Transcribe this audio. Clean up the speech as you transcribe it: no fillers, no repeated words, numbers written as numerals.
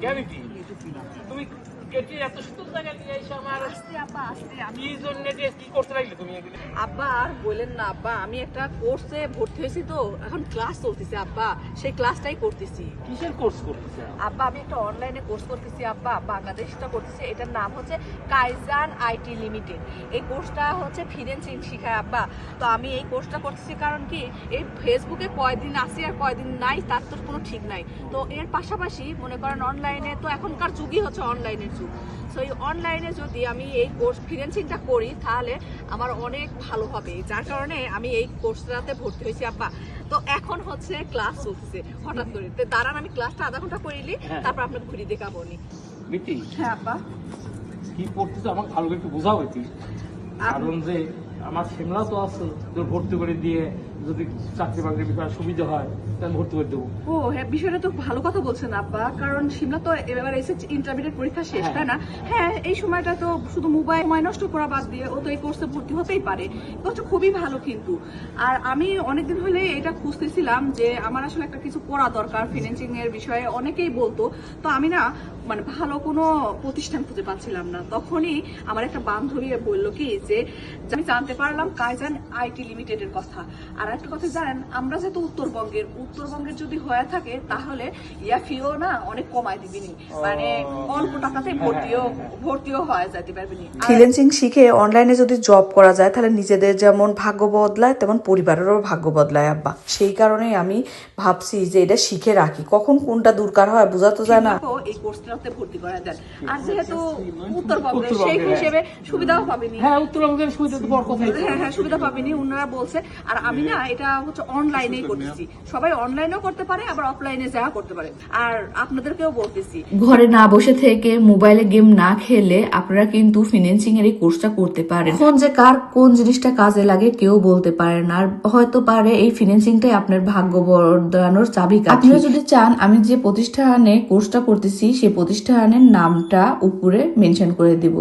জ্ঞানীতি তুমি কেটে এত সুন্দর জায়গায় নিয়ে এসে আমার কি জন্য যে কি করতে লাগলে তুমি এগুলো? আব্বা আর বলেন না আব্বা, আমি একটা কোর্সে ভর্তি হয়েছি তো এখন ক্লাস চলতেছে আব্বা, সেই ক্লাসটাই করতেছি। কিসের কোর্স করতেছে? আব্বা আমি একটা অনলাইনে কোর্স করতেছি আব্বা, বাংলাদেশটা করতেছি। এটার নাম হচ্ছে কাইজান আইটি লিমিটেড। এই কোর্সটা হচ্ছে ফ্রিল্যান্সিং শিখায় আব্বা। তো আমি এই কোর্সটা করতেছি কারণ কি এই ফেসবুকে কয়দিন আসি আর কয়দিন নাই তার তো কোনো ঠিক নাই। তো এর পাশাপাশি মনে করেন অনলাইনে তো এখনকার যুগই হচ্ছে অনলাইনের যুগ। সো এই অনলাইনে যদি আমি এই কোর্স ফ্রিল্যান্সিংটা করি তাহলে আমার অনেক ভালো হবে, যার কারণে আমি এই কোর্সটাতে ভর্তি হয়েছি আব্বা। তো এখন হচ্ছে ক্লাস চলতেছে হঠাৎ করে, তো দাঁড়ান আমি ক্লাসটা আধা ঘন্টা করিলি তারপর আপনাকে ঘুরি দেখাবো নি। মিতি হ্যাঁ আব্বা। কি পড়তেছো আমাকে ভালো করে একটু বোঝাও মিতি। কারণ যে আমার সিমলা তো আছে, তোর ভর্তি করে দিয়ে যদি চাকরি বাকরির বিষয়ে সুবিধা হয় তাহলে ভর্তি করে দেবো। ও হ্যাঁ, বিষয়টা তো ভালো কথা বলছেন আব্বা, কারণ সিমলা তো এবার এসএসসি ইন্টারমিডিয়েট পরীক্ষা শেষ, তাই না? হ্যাঁ, এই সময়টা তো শুধু মোবাইল সময় নষ্ট করা বাদ দিয়ে ও তো এই কোর্সে ভর্তি হতেই পারে। তো খুবই ভালো কিন্তু। আর আমি অনেকদিন হলে এটা খুঁজতেছিলাম যে আমার আসলে একটা কিছু করা দরকার ফিন্যান্সিং এর বিষয়ে, অনেকেই বলতো। তো আমি না মানে ভালো কোনো প্রতিষ্ঠান খুঁজে পাচ্ছিলাম না। তখনই আমার একটা বান্ধবী বললো কি যে আমি জানতে পারলাম কাইজান আইটি লিমিটেডের কথা। আর একটা কথা জানেন, আমরা যেহেতু উত্তরবঙ্গের যদি হয়ে থাকে তাহলে ইয়া ফিও না অনেক কমায় দিবিনি, মানে অল্প টাকাতে ভর্তিও হয়ে যেতে পারবিনি। ফ্রিল্যান্সিং শিখে অনলাইনে যদি জব করা যায় তাহলে নিজেদের যেমন ভাগ্য বদলায় তেমন পরিবারেরও ভাগ্য বদলায় আব্বা। সেই কারণেই আমি ভাবছি যে এটা শিখে রাখি, কখন কোনটা দরকার হয় বোঝা তো যায় না। এই কোর্সটাতে ভর্তি করা যায়। আর যেহেতু উত্তরবঙ্গের সেই হিসেবে সুবিধাও পাবেনি। হ্যাঁ, উত্তরবঙ্গের সুবিধা তো বড় কথা। হ্যাঁ সুবিধা পাবেনি ওনারা বলছে। আর আমি না এটা হচ্ছে অনলাইনেই করতেছি, সবাই অনলাইনেও করতে পারে আবার অফলাইনে যাওয়া করতে পারে। আর আপনাদেরকেও বলতেছি ঘরে না বসে থেকে মোবাইলে গেম না খেলে আপনারা কিন্তু ফিন্যান্সিং এর এই কোর্সটা করতে পারেন। এখন যে কার কোন জিনিসটা কাজে লাগে কেউ বলতে পারে না, আর হয়তো পারে এই ফিন্যান্সিংটাই আপনার ভাগ্য বদলানোর চাবিকাঠি। আপনারা যদি চান আমি যে প্রতিষ্ঠানে কোর্সটা করতেছি সেই প্রতিষ্ঠানের নামটা উপরে মেনশন করে দিব।